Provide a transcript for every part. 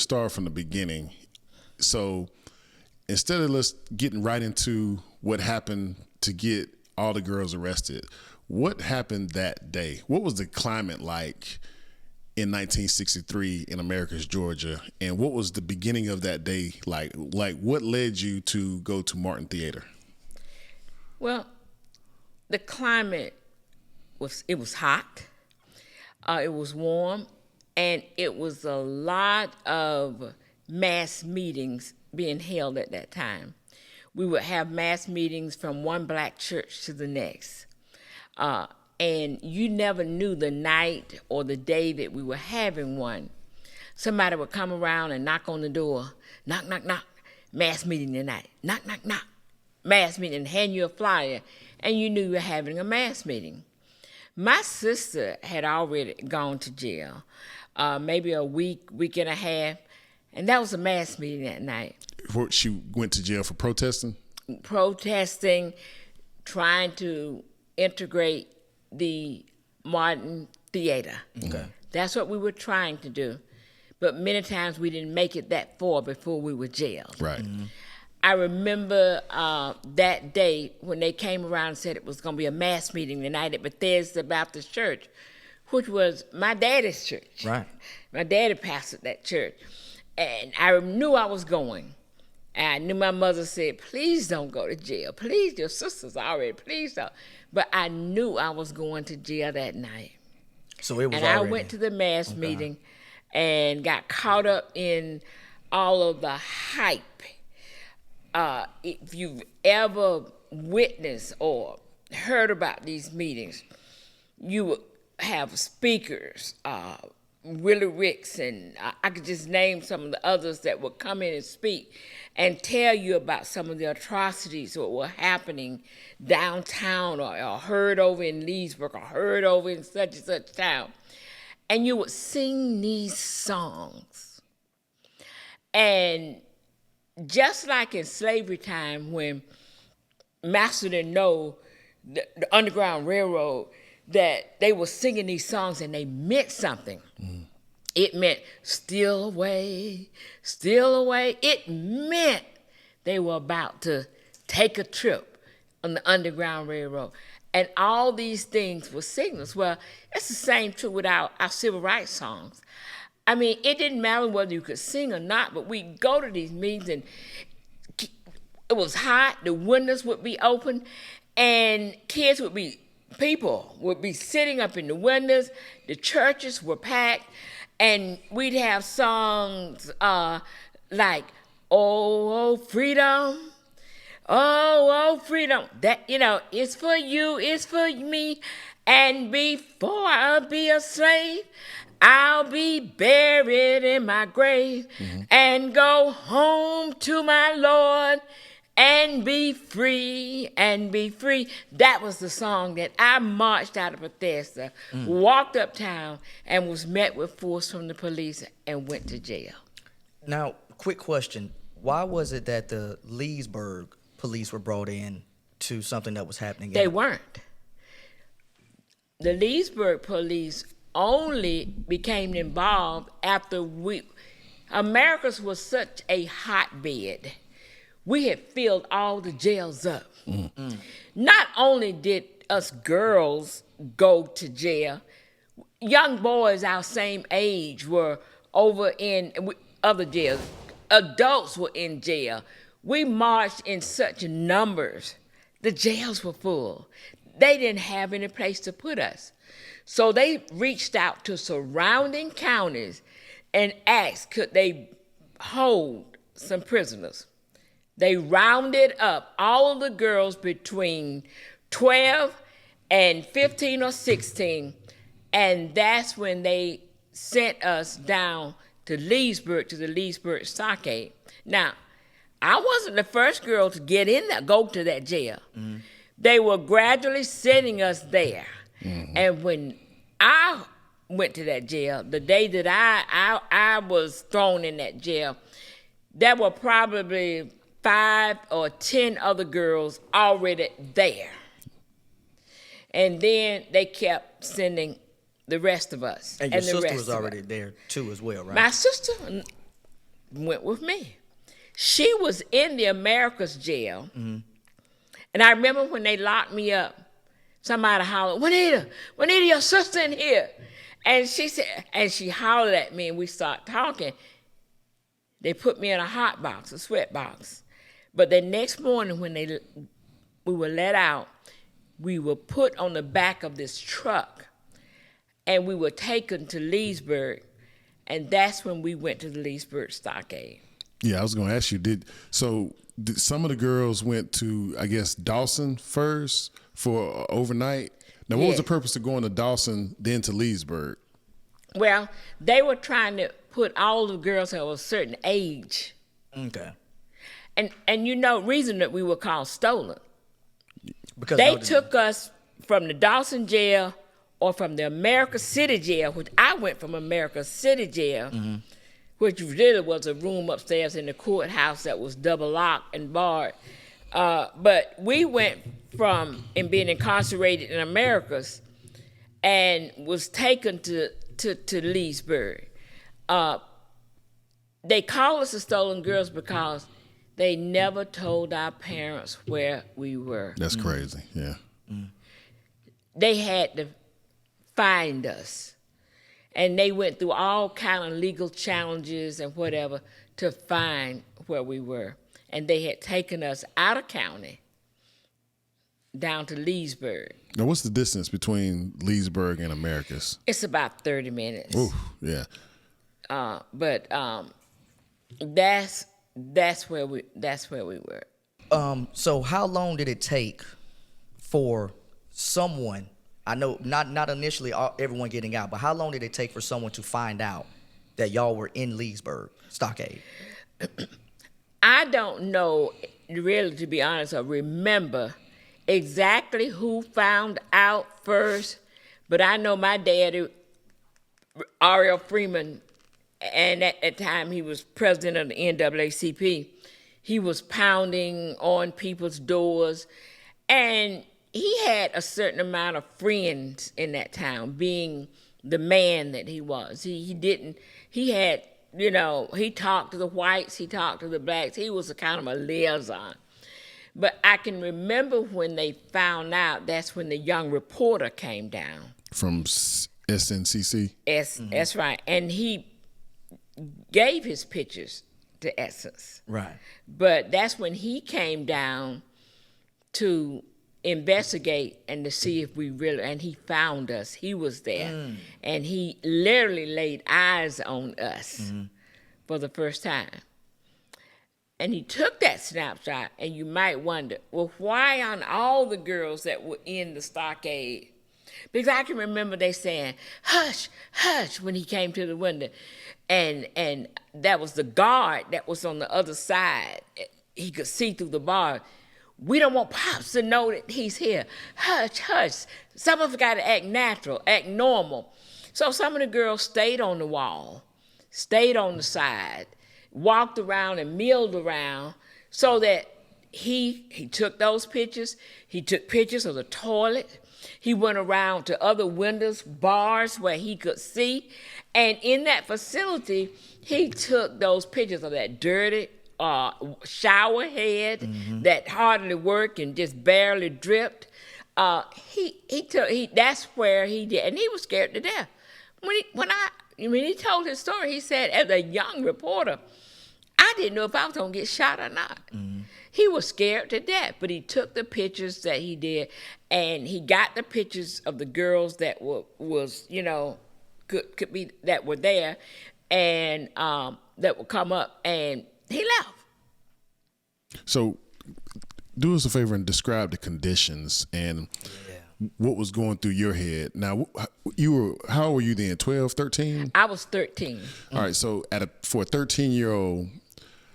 start from the beginning. So instead of let's getting right into what happened to get all the girls arrested, what happened that day? What was the climate like in 1963 in America's Georgia, and what was the beginning of that day like? Like, what led you to go to Martin Theater? Well, the climate was hot, it was warm, and it was a lot of mass meetings being held at that time. We would have mass meetings from one black church to the next. And you never knew the night or the day that we were having one. Somebody would come around and knock on the door, knock, knock, knock, mass meeting tonight, knock, knock, knock, mass meeting, and hand you a flyer, and you knew you were having a mass meeting. My sister had already gone to jail, maybe a week and a half, and that was a mass meeting that night. She went to jail for protesting? Protesting, trying to integrate the Martin Theater. Okay. That's what we were trying to do. But many times we didn't make it that far before we were jailed. Right. Mm-hmm. I remember that day when they came around and said it was going to be a mass meeting tonight at Bethesda Baptist Church, which was my daddy's church. Right. My daddy pastored that church. And I knew I was going. I knew my mother said, please don't go to jail. Please, your sister's already, please don't. But I knew I was going to jail that night. So it was and already... I went to the mass meeting and got caught up in all of the hype. If you've ever witnessed or heard about these meetings, you would have speakers, Willie Ricks, and I could just name some of the others that would come in and speak and tell you about some of the atrocities that were happening downtown or heard over in Leesburg or heard over in such and such town. And you would sing these songs. And just like in slavery time when Master didn't know the Underground Railroad, that they were singing these songs and they meant something. Mm. It meant steal away, steal away. It meant they were about to take a trip on the Underground Railroad. And all these things were signals. Well, it's the same true with our civil rights songs. I mean, it didn't matter whether you could sing or not, but we'd go to these meetings and it was hot, the windows would be open, and people would be sitting up in the windows, the churches were packed, and we'd have songs like, oh, freedom, oh, freedom. That, it's for you, it's for me, and before I'll be a slave, I'll be buried in my grave and go home to my Lord and be free, and be free. That was the song that I marched out of Bethesda, walked uptown, and was met with force from the police and went to jail. Now, quick question. Why was it that the Leesburg police were brought in to something that was happening? They weren't. The Leesburg police only became involved after America's was such a hotbed. We had filled all the jails up. Not only did us girls go to jail, young boys our same age were over in other jails. Adults were in jail. We marched in such numbers. The jails were full. They didn't have any place to put us. So they reached out to surrounding counties and asked, could they hold some prisoners? They rounded up all of the girls between 12 and 15 or 16, and that's when they sent us down to Leesburg, to the Leesburg Stockade. Now, I wasn't the first girl to get in there, go to that jail. Mm-hmm. They were gradually sending us there. Mm-hmm. And when I went to that jail, the day that I was thrown in that jail, there were probably 5 or 10 other girls already there. And then they kept sending the rest of us. And your sister was already there too as well, right? My sister, went with me. She was in the Americas jail. Mm-hmm. And I remember when they locked me up, somebody hollered, Juanita, your sister in here. And she hollered at me, and we started talking. They put me in a hot box, a sweat box. But the next morning when we were let out, we were put on the back of this truck, and we were taken to Leesburg, and that's when we went to the Leesburg Stockade. Yeah, I was going to ask you, did some of the girls went to, I guess, Dawson first for overnight? Now, what was the purpose of going to Dawson, then to Leesburg? Well, they were trying to put all the girls of a certain age. Okay. And reason that we were called stolen. Because they took us from the Dawson jail or from the America City jail, which I went from America City jail, which really was a room upstairs in the courthouse that was double locked and barred. But we went from being incarcerated in Americas and was taken to Leesburg. They called us the stolen girls because they never told our parents where we were. That's crazy, yeah. They had to find us. And they went through all kind of legal challenges and whatever to find where we were. And they had taken us out of county down to Leesburg. Now, what's the distance between Leesburg and Americus? It's about 30 minutes. Ooh, yeah. But that's where we were. So how long did it take for someone, I know not initially everyone getting out, but how long did it take for someone to find out that y'all were in Leesburg Stockade? I don't know, really, to be honest, or remember exactly who found out first, but I know my daddy, Ariel Freeman, and at that time he was president of the NAACP, he was pounding on people's doors, and he had a certain amount of friends in that town, being the man that he was. He talked to the whites, he talked to the blacks, he was a kind of a liaison. But I can remember when they found out, that's when the young reporter came down. From SNCC? That's right. And he gave his pictures to Essence. Right. But that's when he came down to investigate and to see if we really, and he found us. He was there. And he literally laid eyes on us for the first time. And he took that snapshot, and you might wonder, well, why on all the girls that were in the stockade? Because I can remember they saying, hush, hush, when he came to the window. And that was the guard that was on the other side. He could see through the bar. We don't want Pops to know that he's here. Hush, hush. Some of us got to act natural, act normal. So some of the girls stayed on the wall, stayed on the side, walked around and milled around so that he took those pictures. He took pictures of the toilet. He went around to other windows, bars where he could see. And in that facility, he took those pictures of that dirty shower head that hardly worked and just barely dripped. That's where he did, and he was scared to death. When he told his story, he said, as a young reporter, I didn't know if I was gonna get shot or not. He was scared to death, but he took the pictures that he did, and he got the pictures of the girls that could be that were there, and that would come up, and he left. So, do us a favor and describe the conditions and what was going through your head. Now, how old were you then? 12, 13? I was 13. All right. So, for a 13-year-old,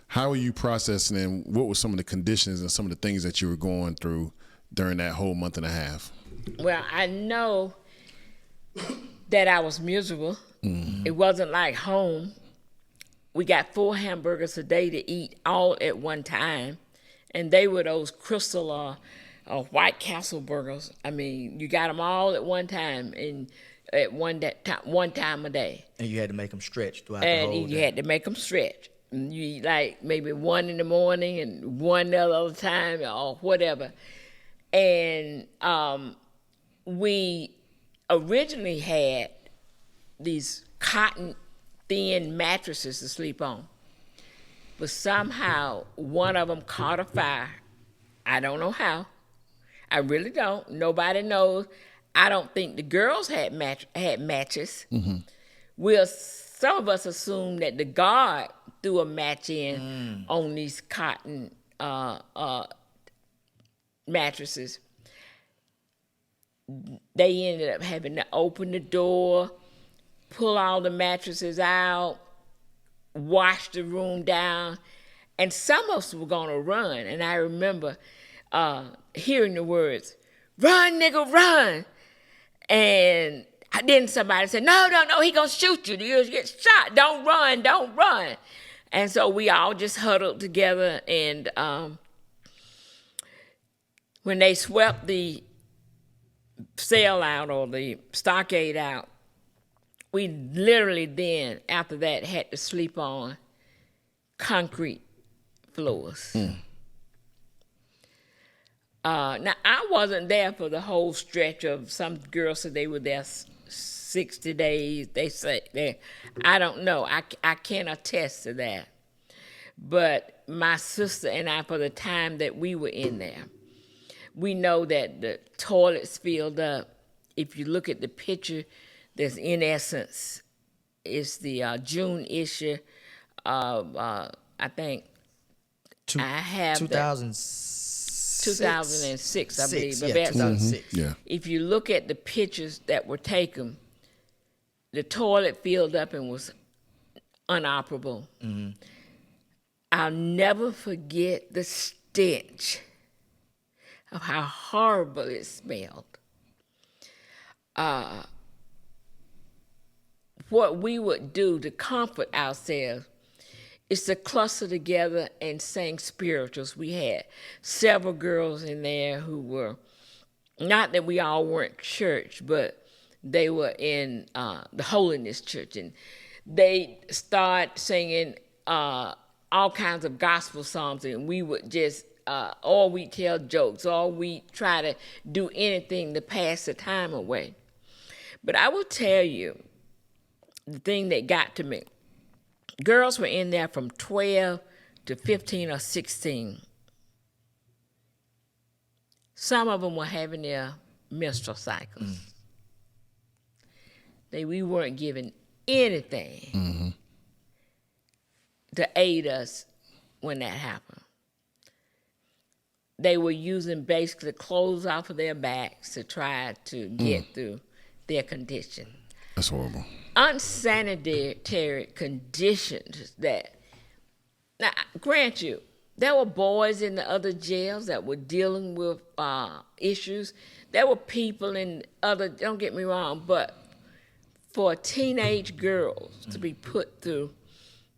how were you processing, and what were some of the conditions and some of the things that you were going through during that whole month and a half? Well, I know that I was miserable. It wasn't like home. We got 4 hamburgers a day to eat all at one time, and they were those Crystal White Castle burgers. I mean, you got them all at one time and at one time a day. And you had to make them stretch throughout the whole day. And you had to make them stretch. You like maybe 1 in the morning and 1 the other time or whatever. And we originally had these cotton thin mattresses to sleep on. But somehow one of them caught a fire. I don't know how. I really don't. Nobody knows. I don't think the girls had matches. Some of us assume that the guard threw a match in on these cotton mattresses. They ended up having to open the door, pull all the mattresses out, wash the room down, and some of us were gonna run. And I remember hearing the words, "Run, nigga, run!" And then somebody said, "No, he gonna shoot you. You'll get shot. Don't run." And so we all just huddled together, and when they swept the cell out or the stockade out, we literally then, after that, had to sleep on concrete floors. Now, I wasn't there for the whole stretch of, some girls said they were there 60 days. They say, I don't know. I can't attest to that. But my sister and I, for the time that we were in there, we know that the toilets filled up. If you look at the picture, that's in essence, it's the June issue of, I think, I have 2006, I believe. But Yeah, 2006. Yeah. if you look at the pictures that were taken, the toilet filled up and was unoperable. I'll never forget the stench of how horrible it smelled. What we would do to comfort ourselves is to cluster together and sing spirituals. We had several girls in there who were, not that we all weren't church, but they were in the Holiness Church, and they start singing all kinds of gospel songs, and we would just, or we tell jokes, or we try to do anything to pass the time away. But I will tell you, the thing that got to me, girls were in there from 12 to 15 or 16. Some of them were having their menstrual cycles. We weren't given anything to aid us when that happened. They were using basically clothes off of their backs to try to get through their condition. That's horrible. Unsanitary conditions that, now, grant you, there were boys in the other jails that were dealing with issues. There were people in other, don't get me wrong, but for teenage girls to be put through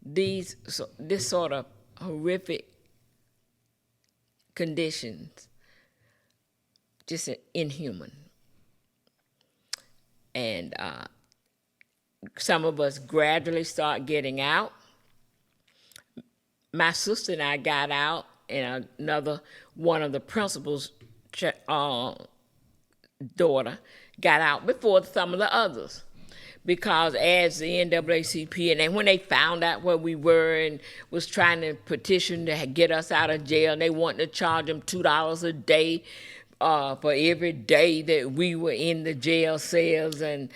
this sort of horrific conditions, just inhuman. And some of us gradually start getting out. My sister and I got out, and another one of the principal's daughter got out before some of the others. Because as the NAACP, and then when they found out where we were and was trying to petition to get us out of jail, they wanted to charge them $2 a day for every day that we were in the jail cells. And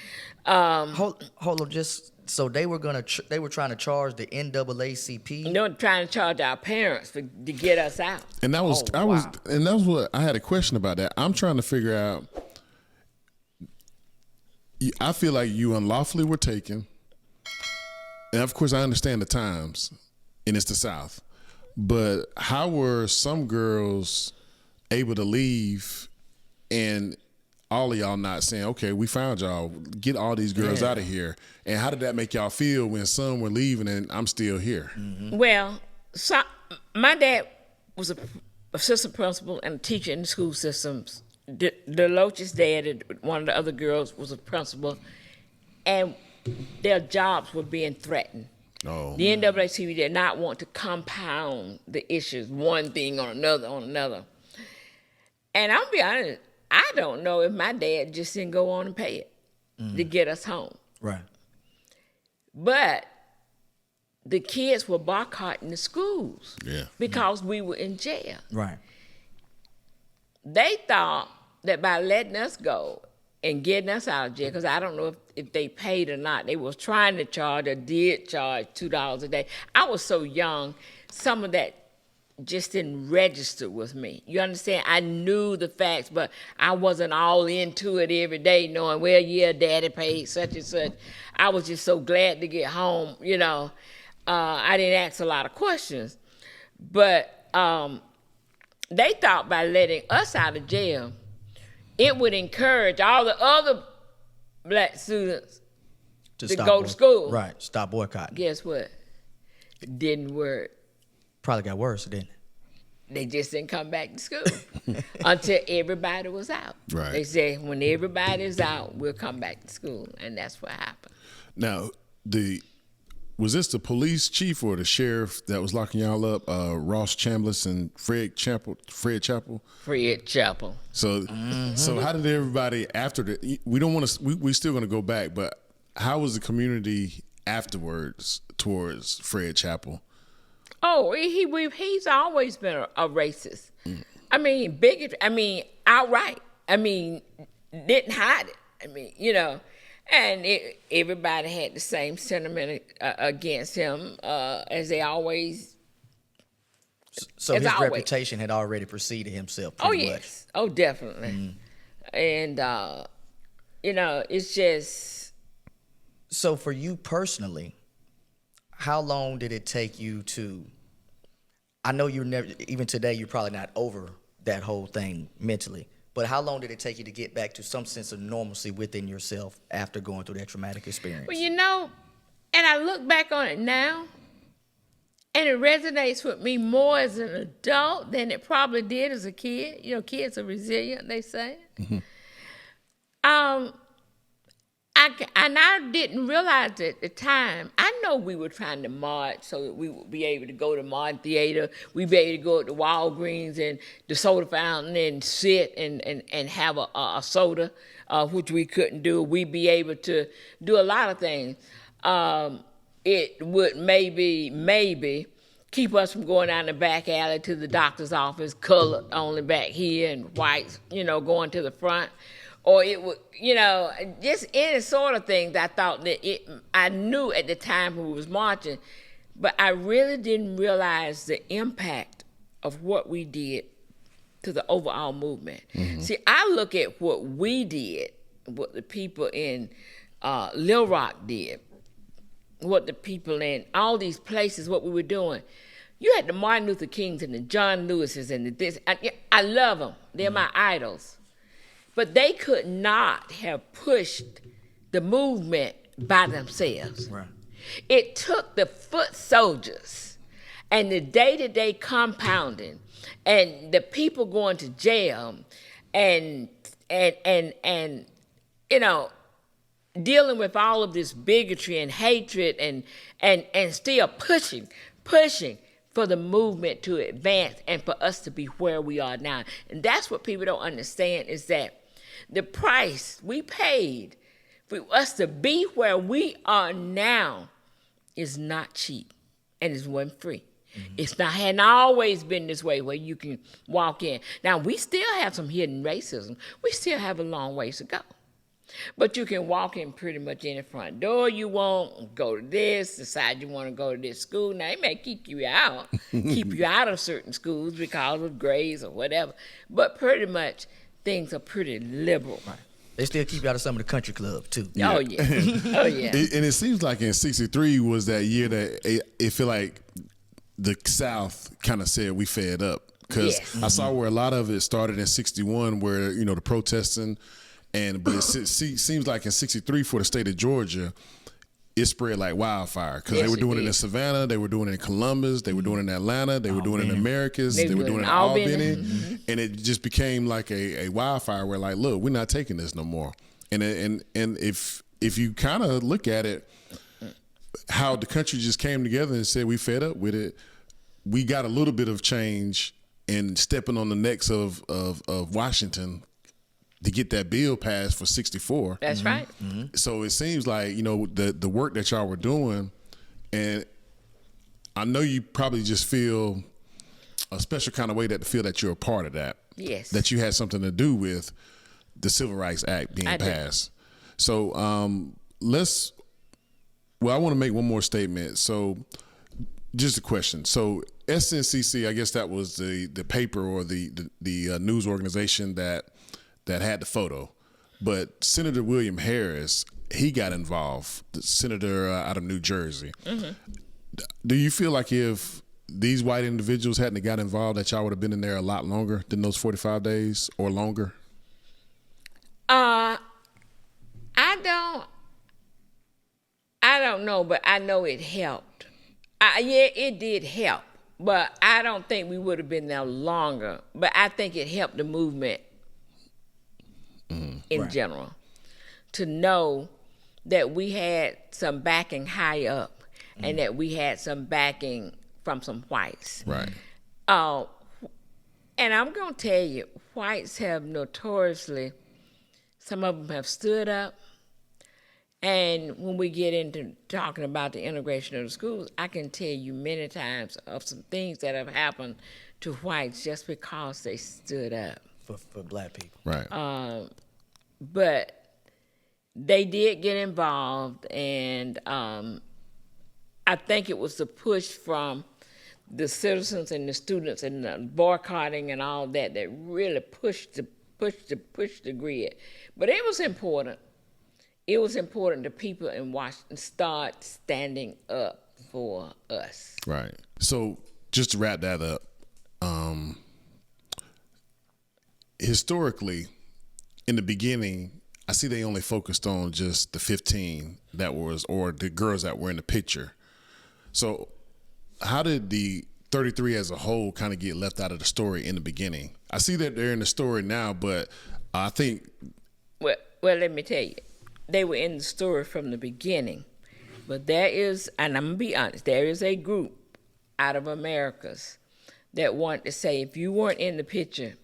Hold on, just so they were trying to charge the NAACP. they were trying to charge our parents to get us out. And that was and that was what I had a question about that. I'm trying to figure out. I feel like you unlawfully were taken, and of course I understand the times, and it's the South. But how were some girls able to leave, and all of y'all not saying, "Okay, we found y'all. Get all these girls out of here"? And how did that make y'all feel when some were leaving and I'm still here? Well, so my dad was an assistant principal and a teacher in the school systems. Deloach's dad, one of the other girls, was a principal, and their jobs were being threatened. Oh. The NAACP did not want to compound the issues, one thing on another. And I'll be honest, I don't know if my dad just didn't go on and pay it to get us home. Right. But the kids were boycotting the schools because we were in jail. Right. They thought that by letting us go and getting us out of jail, because I don't know if they paid or not, they was trying to charge or did charge $2 a day. I was so young, some of that just didn't register with me. You understand? I knew the facts, but I wasn't all into it every day knowing, well, yeah, Daddy paid such and such. I was just so glad to get home, you know. I didn't ask a lot of questions. But they thought by letting us out of jail, it would encourage all the other black students to go to school. Right, stop boycotting. Guess what? It didn't work. Probably got worse, didn't it? They just didn't come back to school until everybody was out. Right. They said, when everybody's out, we'll come back to school. And that's what happened. Now, was this the police chief or the sheriff that was locking y'all up? Ross Chambliss and Fred Chappell. Fred Chappell. So, so how did everybody after we don't want to? We still going to go back, but how was the community afterwards towards Fred Chappell? Oh, he's always been a racist. I mean, bigot. I mean, outright. I mean, didn't hide it. I mean, you know. And everybody had the same sentiment against him as they always. So his reputation had already preceded himself. Oh yes, oh definitely, and you know, it's just. So for you personally, how long did it take you to? I know you're never, even today, you're probably not over that whole thing mentally. But how long did it take you to get back to some sense of normalcy within yourself after going through that traumatic experience? Well, you know, and I look back on it now, and it resonates with me more as an adult than it probably did as a kid. You know, kids are resilient, they say. Mm-hmm. I didn't realize at the time. I know we were trying to march so that we would be able to go to Martin Theater. We'd be able to go to Walgreens and the soda fountain and sit and have a soda, which we couldn't do. We'd be able to do a lot of things. It would maybe keep us from going down the back alley to the doctor's office, colored only back here and whites, you know, going to the front. Or it would, you know, just any sort of things. I thought that I knew at the time when we was marching, but I really didn't realize the impact of what we did to the overall movement. Mm-hmm. See, I look at what we did, what the people in Little Rock did, what the people in all these places, what we were doing. You had the Martin Luther Kings and the John Lewises and the this. I love them. They're my idols. But they could not have pushed the movement by themselves. Right. It took the foot soldiers and the day-to-day compounding and the people going to jail and you know, dealing with all of this bigotry and hatred and still pushing for the movement to advance and for us to be where we are now. And that's what people don't understand, is that the price we paid for us to be where we are now is not cheap, and it wasn't free. Mm-hmm. It's not, hadn't always been this way where you can walk in. Now, we still have some hidden racism. We still have a long ways to go. But you can walk in pretty much any front door you want, go to this, decide you want to go to this school. Now, it may keep you out of certain schools because of grades or whatever, but pretty much things are pretty liberal. Right. They still keep you out of some of the country clubs, too. Yeah. Oh, yeah. Oh, yeah. And it seems like in 63 was that year that it feel like the South kind of said we fed up. Because I saw where a lot of it started in 61 where, you know, the protesting. But it seems like in 63 for the state of Georgia, it spread like wildfire because they were doing it in Savannah, they were doing it in Columbus, they were doing it in Atlanta, they were doing it in Americus, they were doing it in Albany, and it just became like a wildfire where like, look, we're not taking this no more. And if you kind of look at it, how the country just came together and said we fed up with it. We got a little bit of change and stepping on the necks of Washington to get that bill passed for 64. That's right. So it seems like, the work that y'all were doing, and I know you probably just feel a special kind of way to feel that you're a part of that. Yes. That you had something to do with the Civil Rights Act being passed. So I want to make one more statement. So just a question. So SNCC, I guess that was the paper or the news organization that had the photo. But Senator William Harris, he got involved, the senator out of New Jersey. Do you feel like if these white individuals hadn't got involved, that y'all would have been in there a lot longer than those 45 days or longer? I don't know, but I know it helped. Yeah, it did help, but I don't think we would have been there longer. But I think it helped the movement in general to know that we had some backing high up and that we had some backing from some whites. Right. And I'm going to tell you, whites have notoriously, some of them have stood up. And when we get into talking about the integration of the schools, I can tell you many times of some things that have happened to whites just because they stood up. For black people. Right. But they did get involved, and I think it was the push from the citizens and the students and the boycotting and all that that really pushed the grid. But it was important. It was important that people in Washington start standing up for us. Right. So just to wrap that up, historically, in the beginning, I see they only focused on just the 15 or the girls that were in the picture. So how did the 33 as a whole kind of get left out of the story in the beginning? I see that they're in the story now, but I think... Well, let me tell you. They were in the story from the beginning. But there is, and I'm going to be honest, there is a group out of Americas that want to say if you weren't in the picture,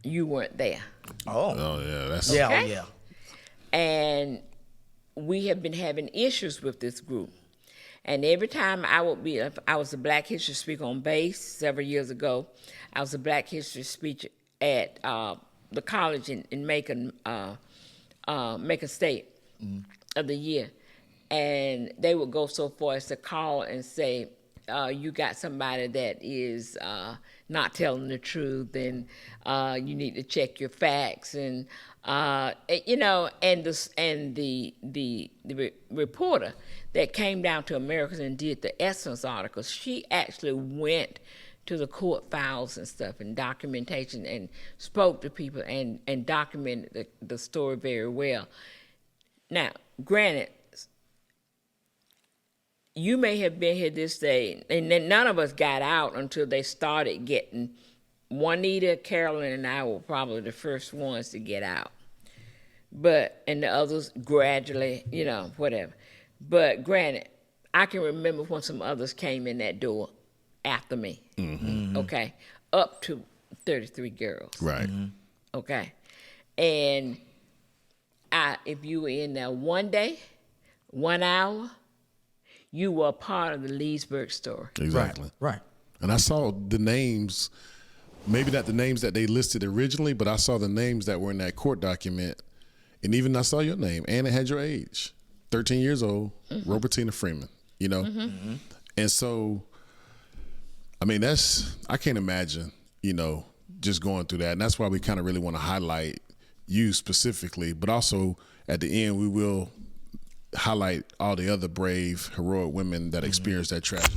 you weren't there. Oh yeah, that's... Yeah, Okay? yeah. And we have been having issues with this group. And every time I was a Black History speaker on base several years ago. I was a Black History speaker at the college in Macon State of the year. And they would go so far as to call and say, you got somebody that is not telling the truth, and you need to check your facts, and the reporter that came down to Americas and did the Essence articles, she actually went to the court files and stuff and documentation and spoke to people and documented the story very well. Now, granted, you may have been here this day, and then none of us got out until they started getting. Juanita, Carolyn, and I were probably the first ones to get out. And the others gradually, whatever. But granted, I can remember when some others came in that door after me. Mm-hmm. Okay? Up to 33 girls. Right. Mm-hmm. Okay? And if you were in there one day, 1 hour, you were a part of the Leesburg story. Exactly. Right. And I saw the names, maybe not the names that they listed originally, but I saw the names that were in that court document. And even I saw your name, and it had your age, 13 years old, mm-hmm. Robertina Freeman, Mm-hmm. Mm-hmm. And so, I mean, I can't imagine, just going through that. And that's why we kind of really want to highlight you specifically, but also at the end, we will highlight all the other brave, heroic women that experienced that tragedy.